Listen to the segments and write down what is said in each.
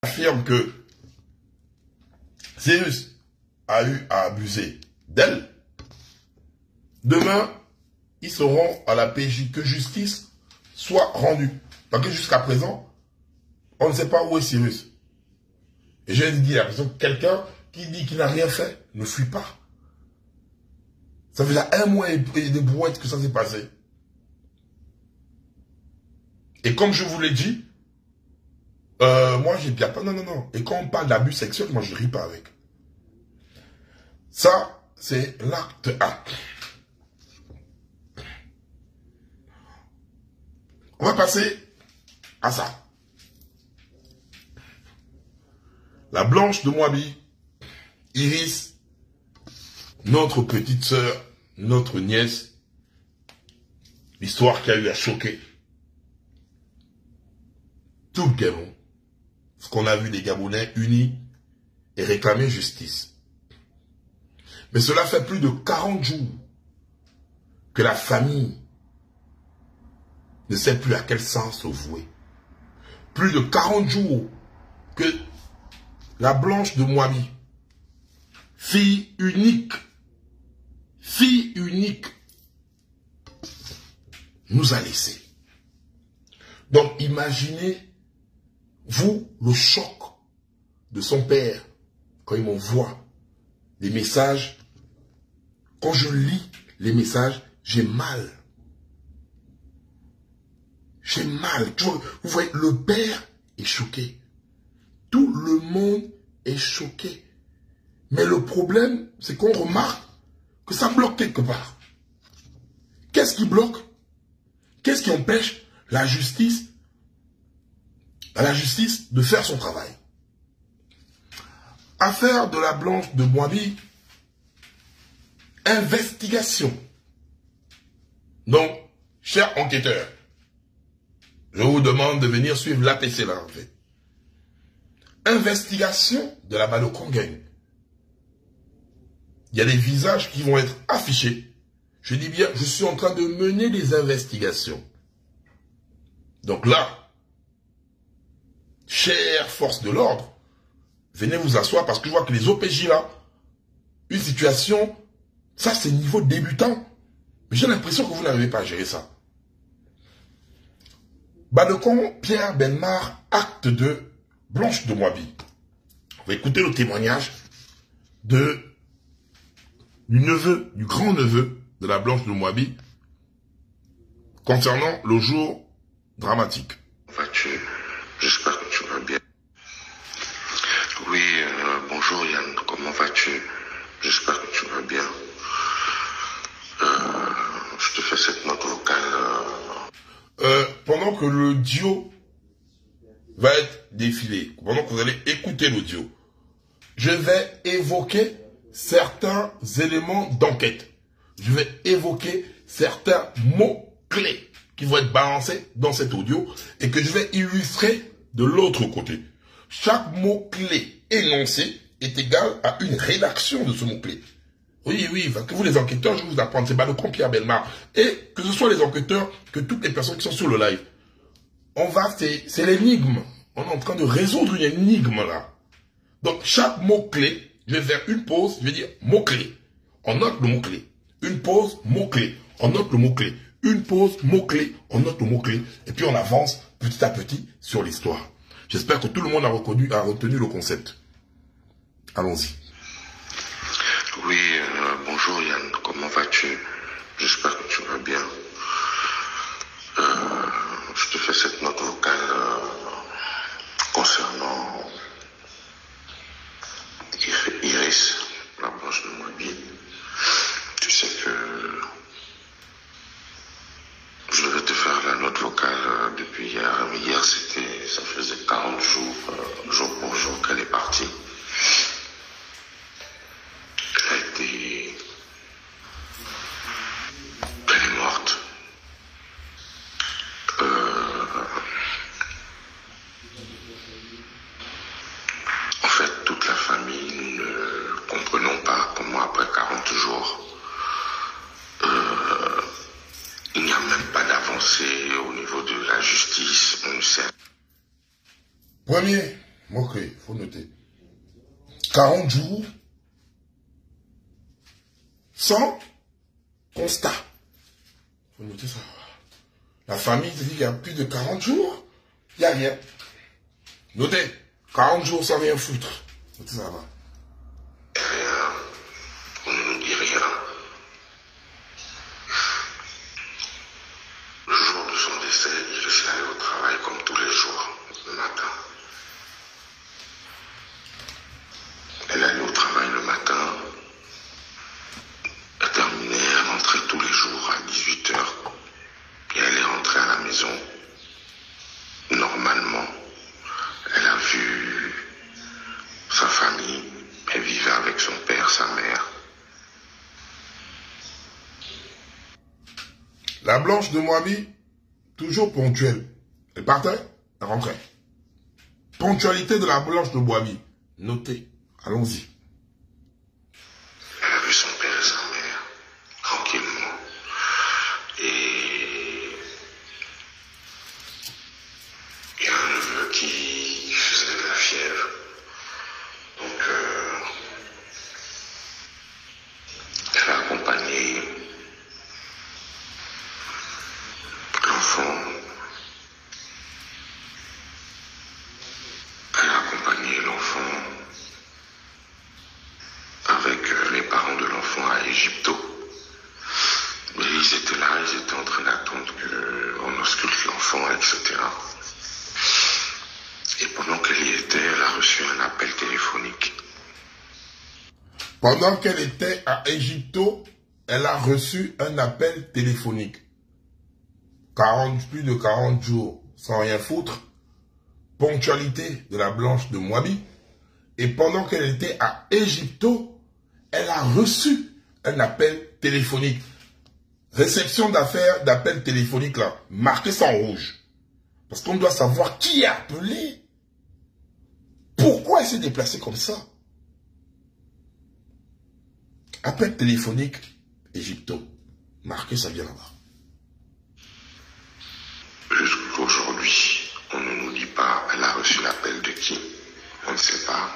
affirme que Cyrus a eu à abuser d'elle, demain, ils seront à la PJ, que justice soit rendue. Parce que jusqu'à présent, on ne sait pas où est Cyrus. Et je dis la personne, quelqu'un qui dit qu'il n'a rien fait, ne fuit pas. Ça fait déjà 1 mois et des brouettes que ça s'est passé. Et comme je vous l'ai dit, moi j'ai bien pas. Non. Et quand on parle d'abus sexuel, moi je ris pas avec. Ça, c'est l'acte A. On va passer à ça. La Blanche de Moabi, Iris, notre petite sœur, notre nièce, l'histoire qui a eu à choquer tout le Gabon. Ce qu'on a vu des Gabonais unis et réclamer justice. Mais cela fait plus de 40 jours que la famille ne sait plus à quel sens se vouer. Plus de 40 jours que la Blanche de Moabi, fille unique, nous a laissés. Donc imaginez, vous, le choc de son père, quand il m'envoie des messages. Quand je lis les messages, j'ai mal. J'ai mal. Vous voyez, le père est choqué. Tout le monde est choqué. Mais le problème, c'est qu'on remarque que ça bloque quelque part. Qu'est-ce qui bloque? Qu'est-ce qui empêche la justice de faire son travail? Affaire de la Blanche de Moabi, investigation. Donc, chers enquêteurs, je vous demande de venir suivre l'APC là en fait. Investigation de la Balokongaine. Il y a des visages qui vont être affichés. Je dis bien, je suis en train de mener des investigations. Donc là, chères forces de l'ordre, venez vous asseoir parce que je vois que les OPJ là, une situation, ça c'est niveau débutant. Mais j'ai l'impression que vous n'arrivez pas à gérer ça. Badekon, Pierre Benmar, acte de Blanche de Moabi. On va écouter le témoignage du grand-neveu de la Blanche de Moabi concernant le jour dramatique. Vas-tu? J'espère que tu vas bien. Oui, bonjour Yann, comment vas-tu? J'espère que tu vas bien. Je te fais cette note vocale. Pendant que l'audio va être défilé, pendant que vous allez écouter l'audio, je vais évoquer certains éléments d'enquête. Je vais évoquer certains mots-clés qui vont être balancés dans cet audio et que je vais illustrer de l'autre côté. Chaque mot-clé énoncé est égal à une rédaction de ce mot-clé. Oui, que vous les enquêteurs, je vais vous apprendre, c'est Badekon Pierre Benmar. Et que ce soit les enquêteurs, que toutes les personnes qui sont sur le live. C'est l'énigme. On est en train de résoudre une énigme là. Donc chaque mot-clé, je vais faire une pause, je vais dire mot-clé. On note le mot-clé. Une pause, mot-clé. On note le mot-clé. Une pause, mot-clé. On note le mot-clé. Et puis on avance petit à petit sur l'histoire. J'espère que tout le monde a retenu le concept. Allons-y. Oui, bonjour Yann, comment vas-tu? J'espère que tu vas bien. Je te fais cette note vocale concernant Iris, la Blanche de Moabi. Tu sais que je devais te faire la note vocale depuis hier. Mais hier, ça faisait 40 jours, jour pour jour qu'elle est partie. Elle est morte. En fait, toute la famille, nous ne comprenons pas comment après 40 jours, il n'y a même pas d'avancée au niveau de la justice. On ne sait. Ok, il faut noter. 40 jours sans constat. Il faut noter ça. La famille te dit qu'il y a plus de 40 jours, il n'y a rien. Notez, 40 jours sans rien foutre. Notez ça va. Rien. On ne nous dit rien. Le jour de son décès, il est allé au travail comme tous les jours, le matin. Elle allait au travail le matin. Elle terminait, elle rentrait tous les jours à 18 h. Et elle est rentrée à la maison. Normalement, elle a vu sa famille. Elle vivait avec son père, sa mère. La Blanche de Moabi, toujours ponctuelle. Elle partait, elle rentrait. Ponctualité de la Blanche de Moabi. Notez. Allons-y. Elle a vu son père et sa mère, tranquillement. Et il y a un neveu qui faisait de la fièvre. Donc, elle a accompagné l'enfant. Elle a accompagné l'enfant avec les parents de l'enfant à Égypto. Mais ils étaient là, ils étaient en train d'attendre qu'on ausculte l'enfant, etc. Et pendant qu'elle y était, elle a reçu un appel téléphonique. Pendant qu'elle était à Égypto, elle a reçu un appel téléphonique. Plus de 40 jours sans rien foutre. Ponctualité de la Blanche de Moabi. Et pendant qu'elle était à Égypto, elle a reçu un appel téléphonique. Réception d'appel téléphonique là, marquez ça en rouge. Parce qu'on doit savoir qui a appelé. Pourquoi elle s'est déplacée comme ça? Appel téléphonique, Égypto. Marquez ça bien là-bas. Jusqu'aujourd'hui, on ne nous dit pas, elle a reçu l'appel de qui? On ne sait pas.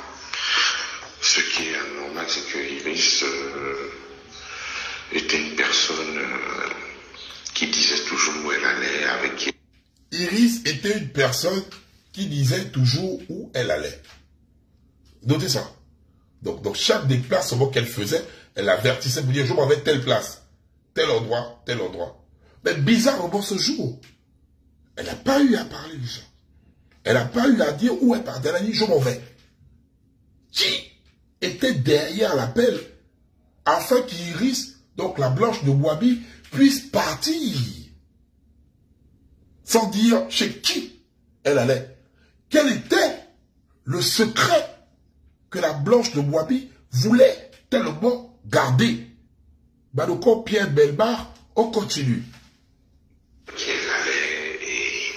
Ce qui est anormal, c'est que Iris était une personne qui disait toujours où elle allait, avec qui. Iris était une personne qui disait toujours où elle allait. Notez ça. Donc chaque déplacement qu'elle faisait, elle avertissait pour dire je m'en vais telle place, tel endroit, tel endroit. Mais bizarrement ce jour, elle n'a pas eu à parler de ça. Elle n'a pas eu à dire où elle partait. Elle a dit je m'en vais. Qui était derrière l'appel afin qu'Iris, donc la Blanche de Moabi, puisse partir sans dire chez qui elle allait. Quel était le secret que la Blanche de Moabi voulait tellement garder? Badoko Pierre Belbar, on continue. Qu'elle allait et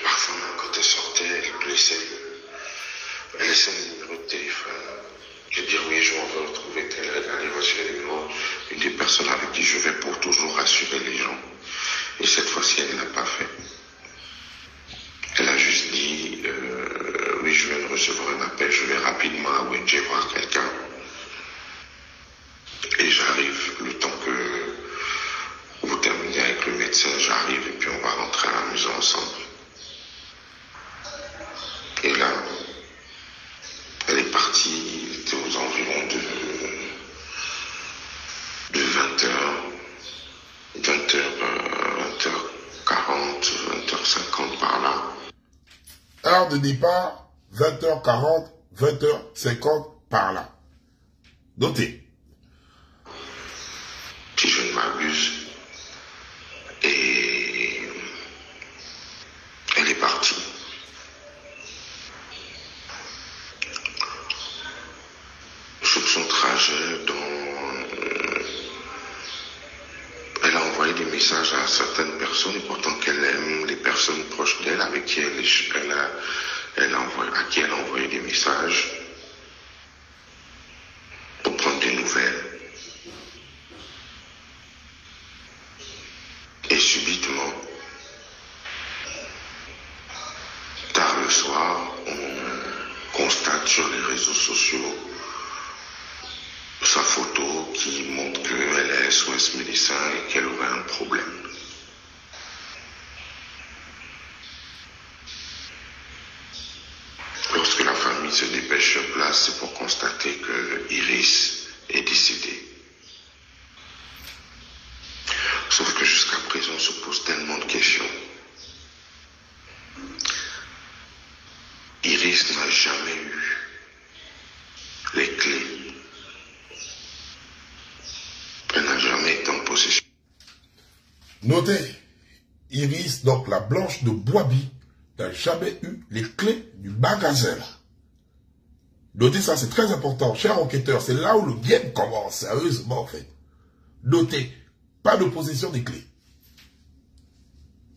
parfois même quand elle sortait, elle laissait le numéro de téléphone. Je dis oui, je m'en vais retrouver tel, aller voici le numéro. Une des personnes avec qui je vais pour toujours rassurer les gens. Et cette fois-ci, elle ne l'a pas fait. Elle a juste dit, oui, je viens de recevoir un appel, je vais rapidement à Wendy voir quelqu'un. Et j'arrive, le temps que vous terminez avec le médecin, j'arrive et puis on va rentrer à la maison ensemble. Et là, elle est partie, il était aux environs de 20h, 20h40, 20h50 par là. Heure de départ, 20h40, 20h50 par là. Notez. Si je ne m'abuse. Et elle est partie. Sur son trajet, elle a envoyé des messages à certaines personnes, pourtant qu'elle aime les personnes proches d'elle, avec qui à qui elle a envoyé des messages pour prendre des nouvelles. Et subitement, soir, on constate sur les réseaux sociaux sa photo qui montre qu'elle est SOS médecin et qu'elle aurait un problème. Lorsque la famille se dépêche sur place, c'est pour constater que Iris est décédée. Sauf que jusqu'à présent, on se pose tellement de questions. Iris n'a jamais eu les clés. Elle n'a jamais été en possession. Notez, Iris, donc la blanche de Boabi, n'a jamais eu les clés du magasin. Notez ça, c'est très important. Cher enquêteur, c'est là où le game commence, sérieusement en fait. Notez, pas de possession des clés.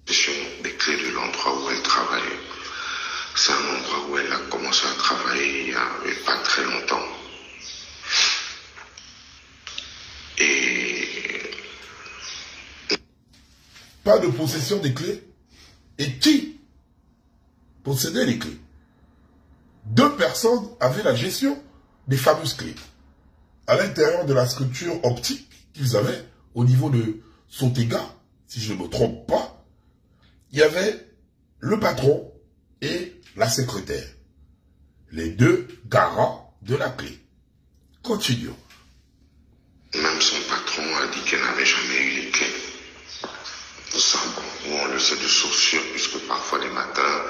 Des clés de l'endroit où elle travaillait. C'est un endroit où elle a commencé à travailler il n'y avait pas très longtemps. Et... Pas de possession des clés. Et qui possédait les clés? Deux personnes avaient la gestion des fameuses clés. À l'intérieur de la structure optique qu'ils avaient, au niveau de Sotega, si je ne me trompe pas, il y avait le patron et la secrétaire. Les deux garants de la clé. Continuons. Même son patron a dit qu'elle n'avait jamais eu les clés. Ça, bon, on le sait de source sûre, puisque parfois les matins,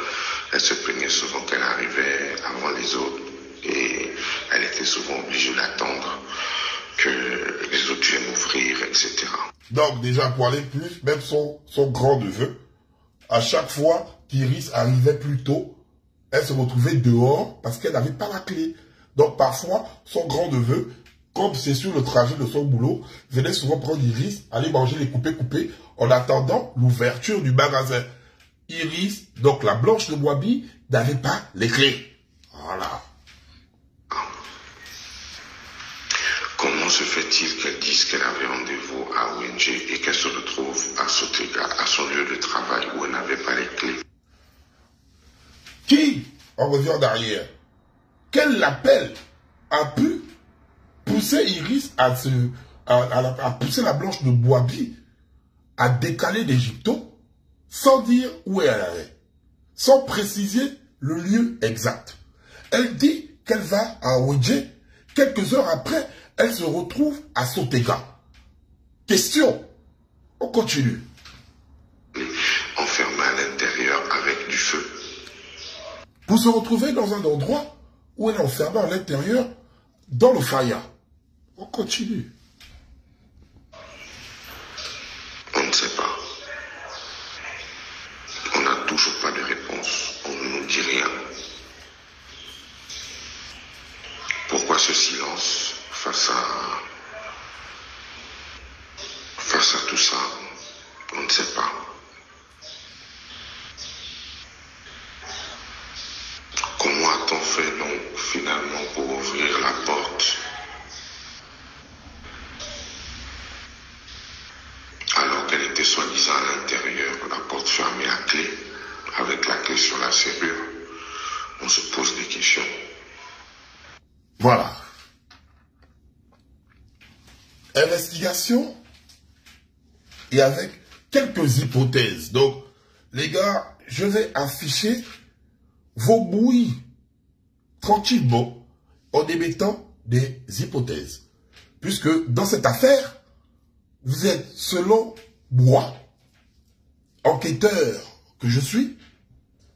elle se plaignait souvent qu'elle arrivait avant les autres. Et elle était souvent obligée d'attendre que les autres viennent ouvrir, etc. Donc déjà, pour aller plus, même son grand-neveu, à chaque fois qu'Iris arrivait plus tôt, elle se retrouvait dehors parce qu'elle n'avait pas la clé. Donc parfois, son grand-neveu, comme c'est sur le trajet de son boulot, venait souvent prendre Iris, aller manger les coupés en attendant l'ouverture du magasin. Iris, donc la blanche de Boabi, n'avait pas les clés. Voilà. Comment se fait-il qu'elle dise qu'elle avait rendez-vous à ONG et qu'elle se retrouve à Sotega, à son lieu de travail où elle n'avait pas les clés? Qui, on revient en arrière, quel appel a pu pousser Iris à pousser la blanche de Boabi à décaler d'Égypto sans dire où elle allait, sans préciser le lieu exact. Elle dit qu'elle va à ONG, quelques heures après, elle se retrouve à Sotega. Question, on continue. Enfermée à l'intérieur avec du feu. Vous se retrouvez dans un endroit où elle est enfermée à l'intérieur, dans le faya. On continue. On ne sait pas. On n'a toujours pas de réponse. On ne nous dit rien. Pourquoi ce silence face à tout ça? On ne sait pas. Comment a-t-on fait donc finalement pour ouvrir la porte alors qu'elle était soi-disant à l'intérieur, la porte fermée à clé, avec la clé sur la serrure? On se pose des questions. Voilà. Investigation et avec quelques hypothèses. Donc, les gars, je vais afficher vos bouillies tranquillement en émettant des hypothèses. Puisque dans cette affaire, vous êtes, selon moi, enquêteur que je suis,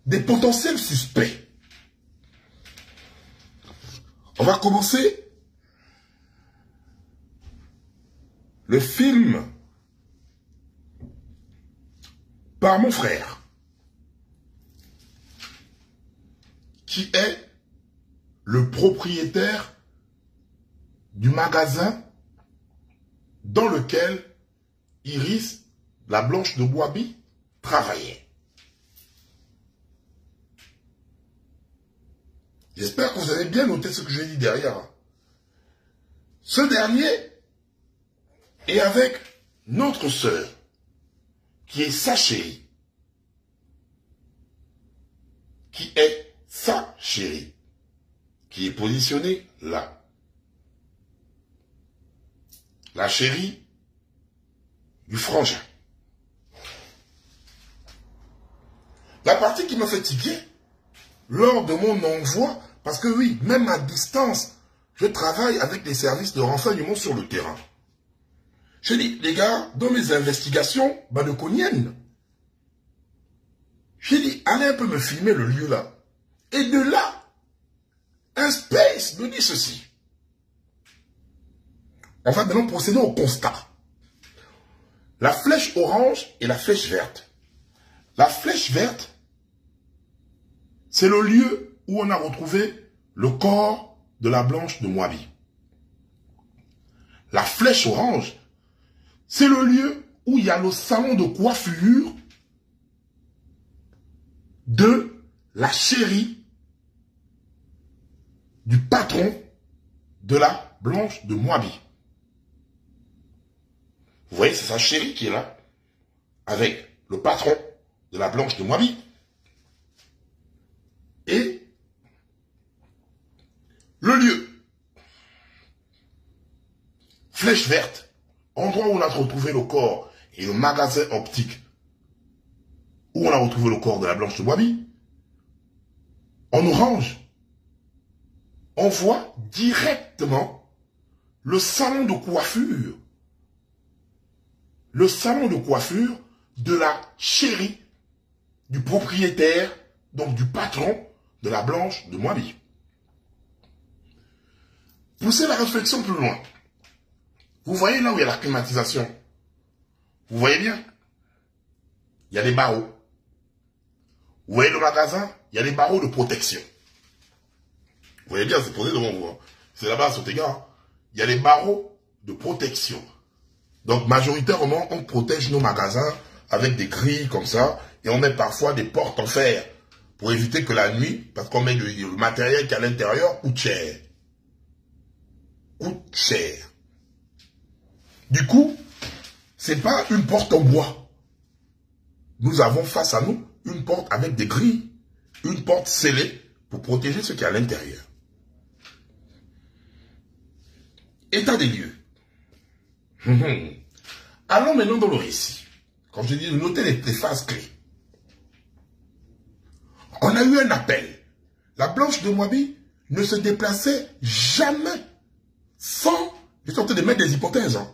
des potentiels suspects. On va commencer le film par mon frère, qui est le propriétaire du magasin dans lequel Iris, la blanche de Boabi, travaillait. J'espère que vous avez bien noté ce que j'ai dit derrière. Ce dernier est avec notre sœur, qui est sa chérie, qui est sa chérie, qui est positionnée là. La chérie du frangin. La partie qui me fait tiquer, lors de mon envoi, parce que oui, même à distance, je travaille avec les services de renseignement sur le terrain. Je dis, les gars, dans mes investigations badekoniennes, j'ai dit, allez un peu me filmer le lieu là. Et de là, un space me dit ceci. On va maintenant procéder au constat. La flèche orange et la flèche verte. La flèche verte, c'est le lieu où on a retrouvé le corps de la Blanche de Moabi. La flèche orange, c'est le lieu où il y a le salon de coiffure de la chérie du patron de la Blanche de Moabi. Vous voyez, c'est sa chérie qui est là, avec le patron de la Blanche de Moabi. Et le lieu, flèche verte, endroit où on a retrouvé le corps, et le magasin optique, où on a retrouvé le corps de la Blanche de Moabi. En orange, on voit directement le salon de coiffure. Le salon de coiffure de la chérie du propriétaire, donc du patron de la Blanche de Moabi. Poussez la réflexion plus loin. Vous voyez là où il y a la climatisation. Vous voyez bien. Il y a des barreaux. Vous voyez le magasin, il y a des barreaux de protection. Vous voyez bien, c'est posé devant vous. C'est là-bas à Sotega. Il y a des barreaux de protection. Donc majoritairement, on protège nos magasins avec des grilles comme ça. Et on met parfois des portes en fer pour éviter que la nuit, parce qu'on met le matériel qui est à l'intérieur, coûte cher. Coûte cher. Du coup, c'est pas une porte en bois. Nous avons face à nous une porte avec des grilles, une porte scellée pour protéger ce qui est à l'intérieur. État des lieux. Allons maintenant dans le récit. Comme je dis, notez les phases clés. On a eu un appel. La Blanche de Moabi ne se déplaçait jamais sans... Je suis en train de mettre des hypothèses. Hein.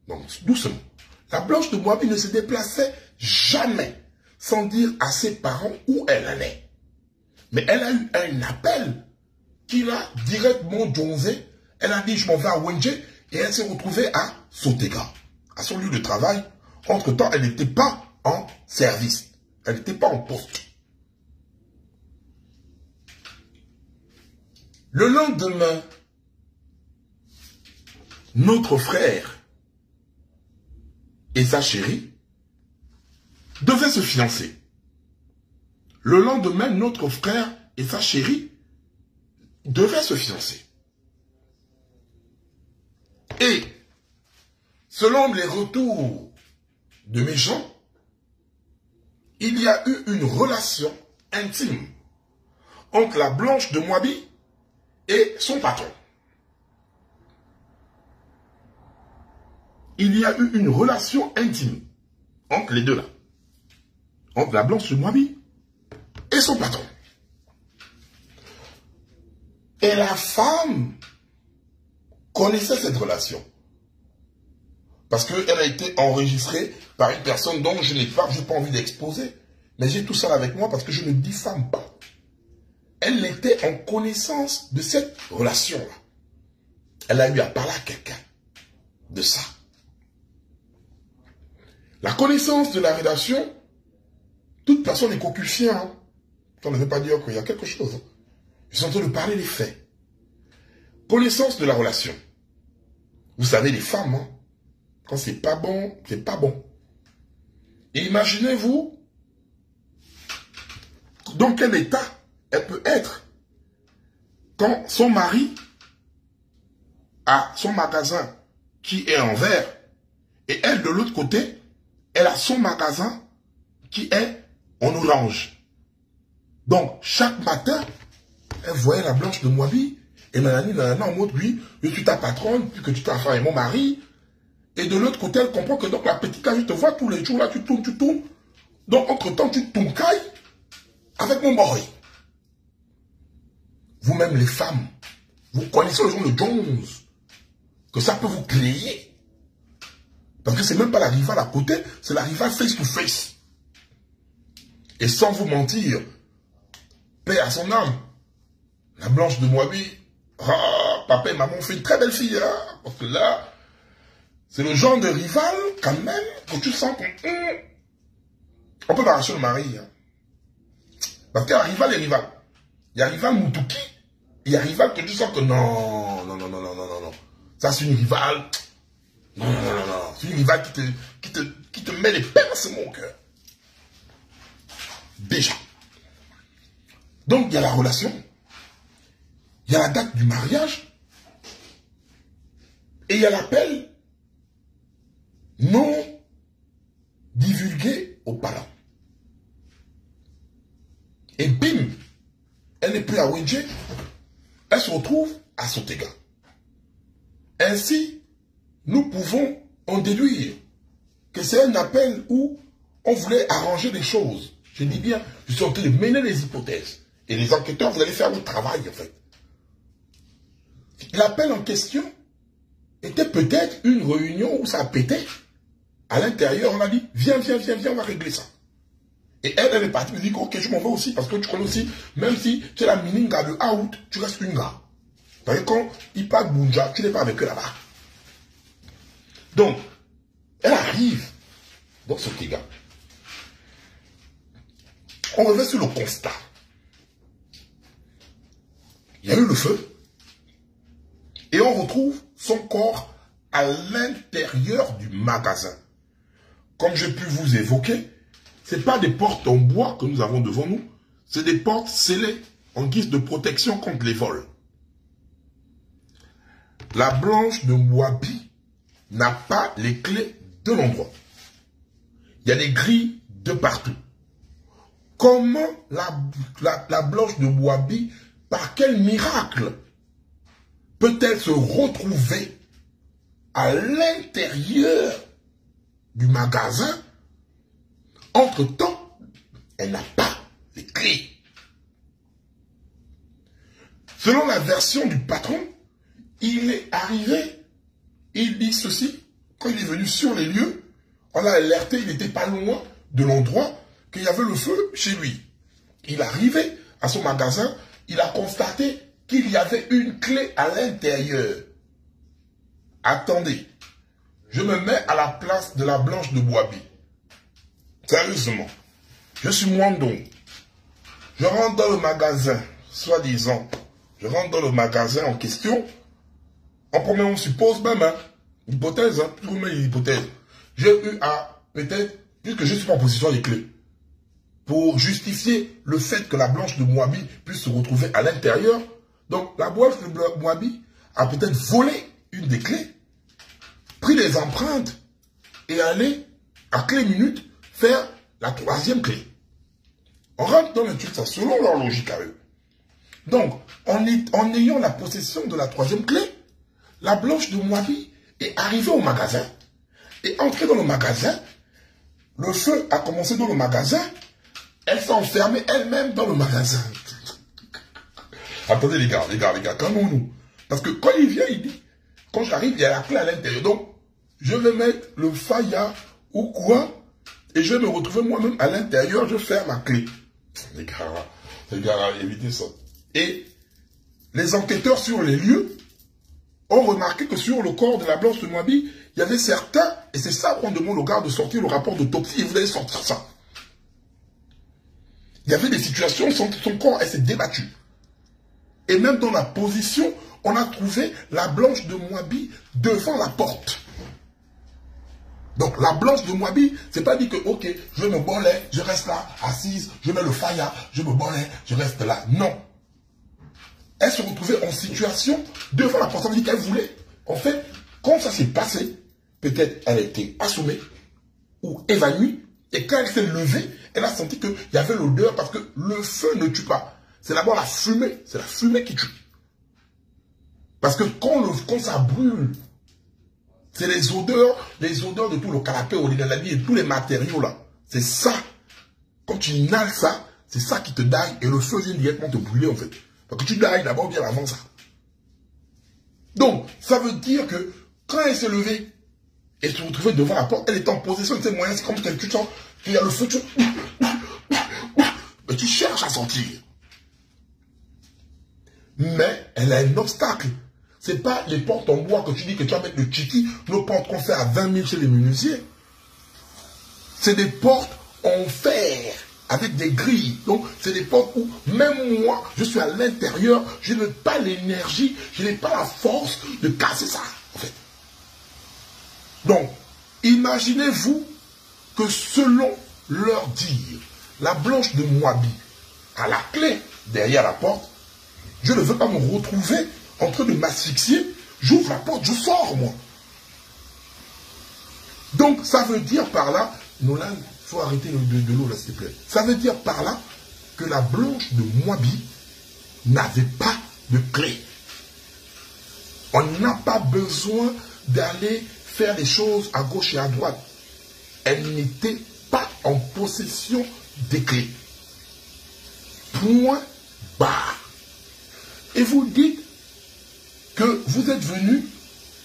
Donc, doucement. La Blanche de Moabi ne se déplaçait jamais sans dire à ses parents où elle allait. Mais elle a eu un appel qui l'a directement jonzé. Elle a dit, je m'en vais à Wenje, et elle s'est retrouvée à Sotega, à son lieu de travail. Entre-temps, elle n'était pas en service. Elle n'était pas en poste. Le lendemain, notre frère et sa chérie devaient se fiancer. Le lendemain, notre frère et sa chérie devaient se fiancer. Et, selon les retours de mes gens, il y a eu une relation intime entre la Blanche de Moabi et son patron. Il y a eu une relation intime entre les deux là. Entre la Blanche de Moabi et son patron. Et la femme connaissait cette relation. Parce qu'elle a été enregistrée par une personne dont je n'ai pas envie d'exposer. Mais j'ai tout ça avec moi parce que je ne diffame pas. Elle était en connaissance de cette relation-là. Elle a eu à parler à quelqu'un de ça. La connaissance de la relation, toute personne est cocuchien. Hein. Ça ne veut pas dire qu'il y a quelque chose. Je suis en train de parler des faits. Connaissance de la relation. Vous savez, les femmes, hein, quand c'est pas bon, c'est pas bon. Et imaginez-vous dans quel état elle peut être quand son mari a son magasin qui est en verre et elle, de l'autre côté, elle a son magasin qui est en orange. Donc, chaque matin, elle voyait la Blanche de Moabi. Et nanana, en mode, oui, je suis ta patronne, puis que tu t'as fait mon mari. Et de l'autre côté, elle comprend que donc la petite là, je te vois tous les jours, là, tu tournes. Donc, entre-temps, tu tournes avec mon boy. Vous-même, les femmes, vous connaissez le genre de Jones, que ça peut vous créer. Parce que c'est même pas la rivale à côté, c'est la rivale face to face. Et sans vous mentir, paix à son âme, la Blanche de Moabi, papa et maman ont fait une très belle fille, hein, parce que là, c'est le genre de rival, quand même, que tu sens qu'on peut m'arracher le mari. Hein. Parce qu'il y a rival et rival. Il y a rival Moutouki, il y a rival que tu sens que non. Ça, c'est une rivale. Non. C'est une rivale qui te met les pinces, mon cœur. Déjà. Donc, il y a la relation. Il y a la date du mariage. Et il y a l'appel non divulgué aux parents. Et bim, elle n'est plus à Wenje, elle se retrouve à Sotega. Ainsi, nous pouvons en déduire que c'est un appel où on voulait arranger les choses. Je dis bien, je suis en train de mener les hypothèses. Et les enquêteurs, vous allez faire le travail, en fait. L'appel en question était peut-être une réunion où ça pétait. À l'intérieur, on a dit, viens, on va régler ça. Et elle est partie, elle dit, ok, je m'en vais aussi, parce que tu connais aussi, même si tu es la mininga de out, tu restes une gars. Parce que quand il part de Bunja, tu n'es pas avec eux là-bas. Donc, elle arrive dans ce Tega. On revient sur le constat. Il y a eu le feu. Et on retrouve son corps à l'intérieur du magasin. Comme j'ai pu vous évoquer, ce n'est pas des portes en bois que nous avons devant nous. C'est des portes scellées en guise de protection contre les vols. La Blanche de Moabi n'a pas les clés de l'endroit. Il y a des grilles de partout. Comment la Blanche de Moabi, par quel miracle, peut-elle se retrouver à l'intérieur du magasin? Entre-temps, elle n'a pas les clés. Selon la version du patron, il est arrivé, il dit ceci, quand il est venu sur les lieux, on l'a alerté, il n'était pas loin de l'endroit qu'il y avait le feu chez lui. Il est arrivé à son magasin, il a constaté qu'il y avait une clé à l'intérieur. Attendez, je me mets à la place de la Blanche de Moabi. Sérieusement, je suis Mwandong. Je rentre dans le magasin, soi-disant, je rentre dans le magasin en question. En premier, on suppose même, hein, hypothèse, hein, tout le monde une hypothèse. J'ai eu à, peut-être, puisque je suis pas en position des clés, pour justifier le fait que la Blanche de Moabi puisse se retrouver à l'intérieur. Donc, la Blanche de Moabi a peut-être volé une des clés, pris les empreintes et allé, à clé minute, faire la troisième clé. On rentre dans l'étude, ça, selon leur logique à eux. Donc, en ayant la possession de la troisième clé, la Blanche de Moabi est arrivée au magasin. Et entrée dans le magasin, le feu a commencé dans le magasin, elle s'est enfermée elle-même dans le magasin. Attendez les gars, calmons-nous. Parce que quand il vient, il dit, quand j'arrive, il y a la clé à l'intérieur. Donc, je vais mettre le faya ou quoi, et je vais me retrouver moi-même à l'intérieur, je ferme ma clé. Les gars, évitez ça. Et les enquêteurs sur les lieux ont remarqué que sur le corps de la Blanche de Moabi, il y avait certains, et c'est ça qu'on demande au garde de sortir le rapport d'autopsie, et vous allez sortir ça. Il y avait des situations où son corps s'est débattu. Et même dans la position, on a trouvé la Blanche de Moabi devant la porte. Donc la Blanche de Moabi, c'est pas dit que, ok, je me bolais, je reste là, assise, je mets le faya, je me bolais, je reste là. Non. Elle se retrouvait en situation devant la porte. Ça veut dire qu'elle voulait. En fait, quand ça s'est passé, peut-être elle a été assommée ou évanouie, Et quand elle s'est levée, elle a senti qu'il y avait l'odeur parce que le feu ne tue pas. C'est d'abord la fumée. C'est la fumée qui tue. Parce que quand ça brûle, c'est les odeurs de tout le canapé, et tous les matériaux là. C'est ça. Quand tu inhales ça, c'est ça qui te daille et le feu vient directement te brûler en fait. Parce que tu dailles d'abord bien avant ça. Donc, ça veut dire que quand elle s'est levée et se retrouvait devant la porte, elle était en possession de ses moyens. C'est comme quand tu sens qu'il y a le feu, mais tu cherches à sortir. Mais elle a un obstacle. Ce n'est pas les portes en bois que tu dis que tu vas mettre le tchiki, nos portes qu'on fait à 20 000 chez les menuisiers. C'est des portes en fer, avec des grilles. Donc, c'est des portes où, même moi, je suis à l'intérieur, je n'ai pas l'énergie, je n'ai pas la force de casser ça, en fait. Donc, imaginez-vous que selon leur dire, la blanche de Moabi a la clé derrière la porte. Je ne veux pas me retrouver en train de m'asphyxier. J'ouvre la porte, je sors, moi. Donc, ça veut dire par là, Nolan, il faut arrêter de l'eau, là, s'il te plaît. Ça veut dire par là que la blanche de Moabi n'avait pas de clé. On n'a pas besoin d'aller faire les choses à gauche et à droite. Elle n'était pas en possession des clés. Point barre. Et vous dites que vous êtes venu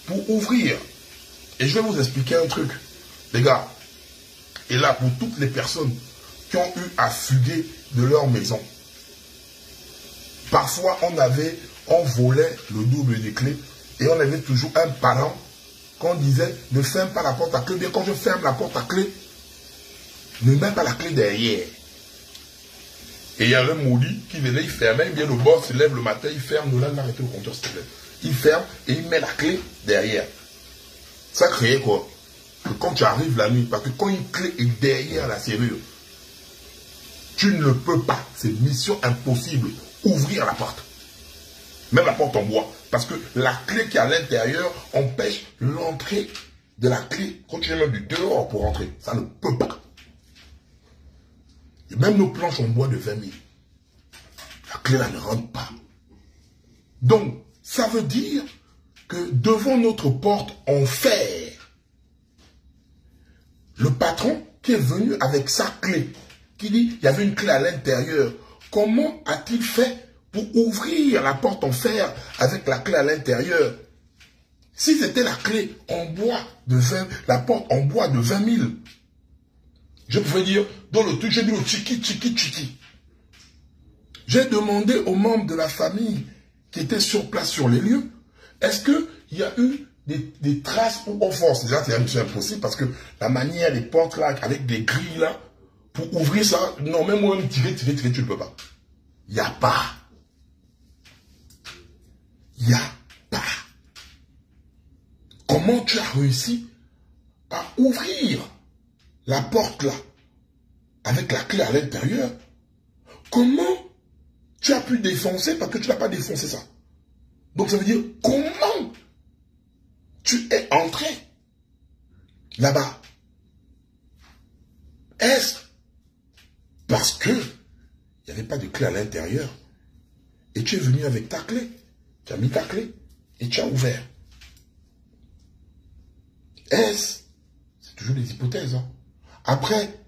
pour ouvrir. Et je vais vous expliquer un truc. Les gars, et là pour toutes les personnes qui ont eu à fuguer de leur maison. Parfois on volait le double des clés et on avait toujours un parent qu'on disait ne ferme pas la porte à clé. Bien quand je ferme la porte à clé, ne mets pas la clé derrière. Et il y avait un maudit qui venait, il fermait, bien le boss se lève le matin, il ferme, nous là, arrêtez le compteur s'il te plaît. Il ferme et il met la clé derrière. Ça créait quoi? Que quand tu arrives la nuit, parce que quand une clé est derrière la serrure, tu ne peux pas, c'est mission impossible, ouvrir la porte. Même la porte en bois. Parce que la clé qui est à l'intérieur empêche l'entrée de la clé. Quand tu es même du dehors pour entrer, ça ne peut pas. Et même nos planches en bois de 20 000, la clé là ne rentre pas. Donc, ça veut dire que devant notre porte en fer, le patron qui est venu avec sa clé, qui dit il y avait une clé à l'intérieur, comment a-t-il fait pour ouvrir la porte en fer avec la clé à l'intérieur? Si c'était la clé en bois de 20, la porte en bois de 20 000, je pouvais dire, dans le truc, j'ai dit au tchiki. J'ai demandé aux membres de la famille qui étaient sur place sur les lieux, est-ce qu'il y a eu des traces ou offenses? Déjà, c'est impossible parce que la manière des portes là, avec des grilles là, pour ouvrir ça, non, même moi, tirer, tu ne peux pas. Il n'y a pas. Il n'y a pas. Comment tu as réussi à ouvrir la porte là, avec la clé à l'intérieur? Comment tu as pu défoncer parce que tu n'as pas défoncé ça? Donc ça veut dire, comment tu es entré là-bas? Est-ce parce que il n'y avait pas de clé à l'intérieur et tu es venu avec ta clé? Tu as mis ta clé et tu as ouvert. Est-ce, c'est toujours des hypothèses, hein? Après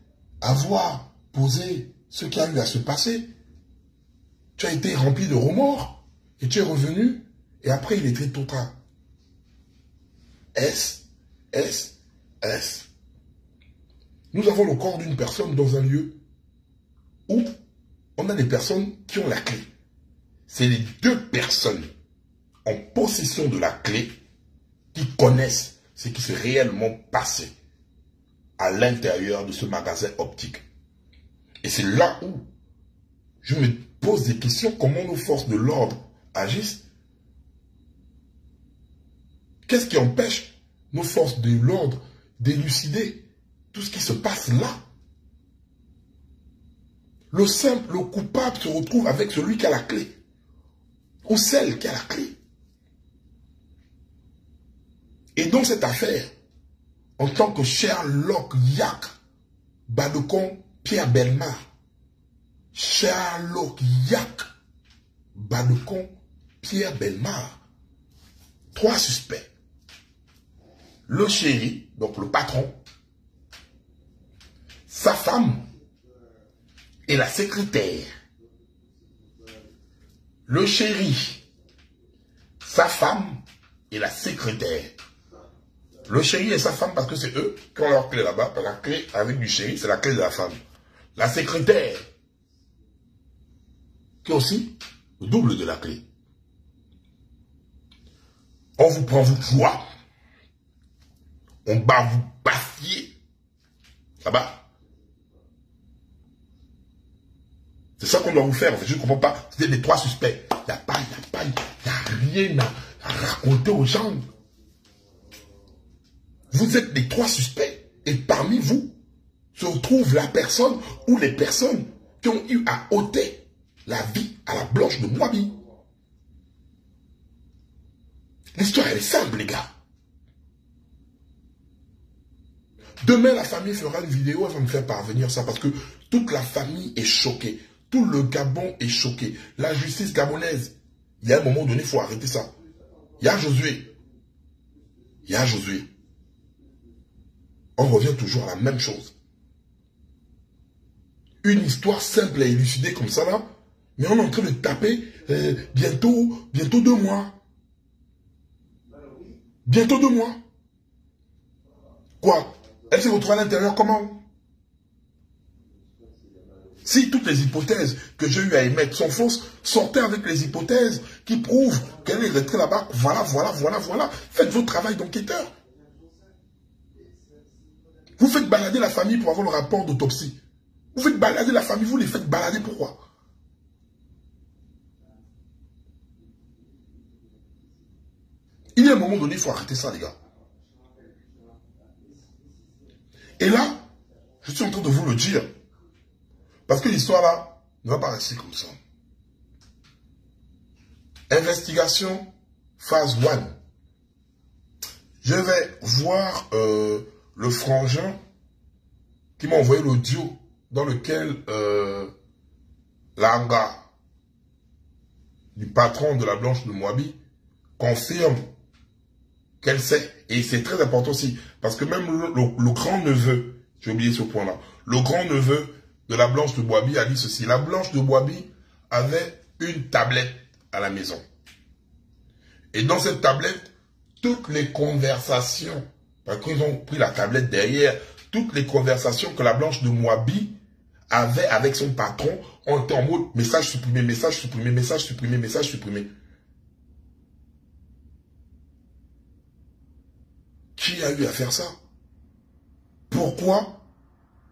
avoir posé ce qui a eu à se passer, tu as été rempli de remords et tu es revenu et après il était trop tard. Est-ce nous avons le corps d'une personne dans un lieu où on a des personnes qui ont la clé. C'est les deux personnes en possession de la clé qui connaissent ce qui s'est réellement passé à l'intérieur de ce magasin optique. Et c'est là où je me pose des questions, comment nos forces de l'ordre agissent. Qu'est-ce qui empêche nos forces de l'ordre d'élucider tout ce qui se passe là? Le coupable se retrouve avec celui qui a la clé. Ou celle qui a la clé. Et dans cette affaire, en tant que Sherlock Yack Badocon, Pierre Belmar, Sherlock Yak, Badocon, Pierre Belmar. 3 suspects. Le chéri, donc le patron, sa femme et la secrétaire. Le chéri, sa femme et la secrétaire. Le chéri et sa femme parce que c'est eux qui ont leur clé là-bas. La clé avec du chéri, c'est la clé de la femme. La secrétaire, qui est aussi le double de la clé. On vous prend votre joie. On va vous baffier. Là-bas. C'est ça qu'on doit vous faire. En fait, je ne comprends pas. C'était les 3 suspects. Il n'y a rien à raconter aux gens. Vous êtes les 3 suspects. Et parmi vous se retrouve la personne ou les personnes qui ont eu à ôter la vie à la Blanche de Moabi. L'histoire, elle est simple, les gars. Demain, la famille fera une vidéo, elle va me faire parvenir ça parce que toute la famille est choquée. Tout le Gabon est choqué. La justice gabonaise, il y a un moment donné, il faut arrêter ça. Il y a Josué. On revient toujours à la même chose. Une histoire simple et élucidée comme ça là, mais on est en train de taper bientôt 2 mois. Bientôt 2 mois. Quoi? Elle s'est retrouvée à l'intérieur comment? Si toutes les hypothèses que j'ai eu à émettre sont fausses, sortez avec les hypothèses qui prouvent qu'elle est rentrée là-bas. Voilà. Faites votre travail d'enquêteur. Vous faites balader la famille pour avoir le rapport d'autopsie. Vous faites balader la famille, vous les faites balader pourquoi? Il y a un moment donné, il faut arrêter ça, les gars. Et là, je suis en train de vous le dire. Parce que l'histoire là ne va pas rester comme ça. Investigation phase 1. Je vais voir le frangin qui m'a envoyé l'audio dans lequel l'anga du patron de la Blanche de Moabi confirme qu'elle sait. Et c'est très important aussi. Parce que même le grand-neveu, j'ai oublié ce point-là, le grand-neveu de la Blanche de Moabi a dit ceci. La Blanche de Moabi avait une tablette à la maison. Et dans cette tablette, toutes les conversations, parce qu'ils ont pris la tablette derrière, toutes les conversations que la Blanche de Moabi avait avec son patron ont été en mode message supprimé, message supprimé, message supprimé, message supprimé. Qui a eu à faire ça? Pourquoi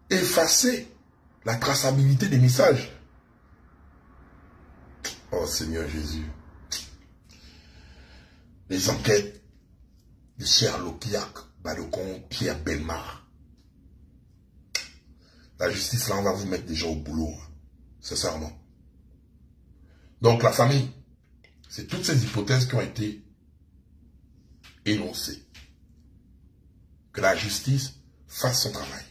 effacer la traçabilité des messages? Oh Seigneur Jésus. Les enquêtes de Sherlock Yak, Badocon, Pierre Belmar. La justice là, on va vous mettre déjà au boulot. Sincèrement. Donc la famille, c'est toutes ces hypothèses qui ont été énoncées. Que la justice fasse son travail.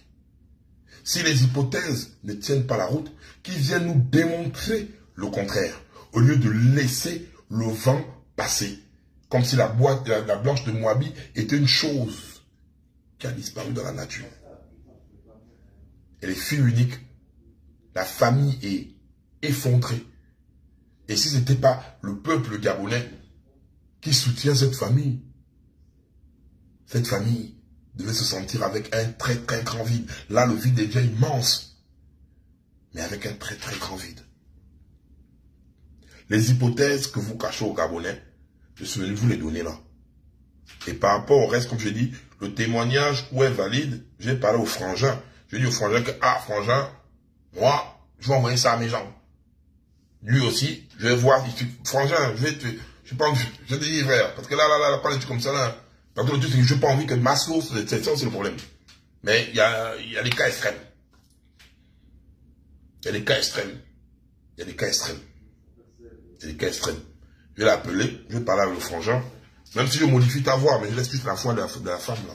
Si les hypothèses ne tiennent pas la route, qu'ils viennent nous démontrer le contraire, au lieu de laisser le vent passer, comme si la Blanche de Moabi était une chose qui a disparu dans la nature. Elle est fille unique, la famille est effondrée. Et si ce n'était pas le peuple gabonais qui soutient cette famille devait se sentir avec un très très grand vide. Là, le vide est déjà immense, mais avec un très très grand vide. Les hypothèses que vous cachez aux Gabonais, je suis venu vous les donner là. Et par rapport au reste, comme je dis, le témoignage où est valide, j'ai parlé au frangin. J'ai dit au frangin que, ah, frangin, moi, je vais envoyer ça à mes gens. Lui aussi, je vais voir, frangin, je te dis frère, parce que là, pas des trucs comme ça là. Parce que le truc, c'est que je n'ai pas envie que ma source, c'est ça, c'est le problème. Mais il y a des cas extrêmes. Il y a des cas extrêmes. Je vais l'appeler, je vais parler avec le frangin. Même si je modifie ta voix, mais je laisse plus la voix de la femme là.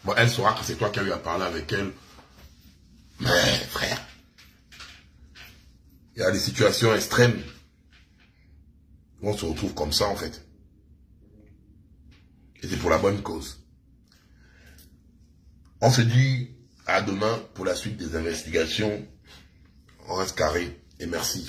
Bon, elle saura que c'est toi qui as eu à parler avec elle. Mais, frère, il y a des situations extrêmes où on se retrouve comme ça, en fait. Et c'est pour la bonne cause. On se dit à demain pour la suite des investigations. On reste carré et merci.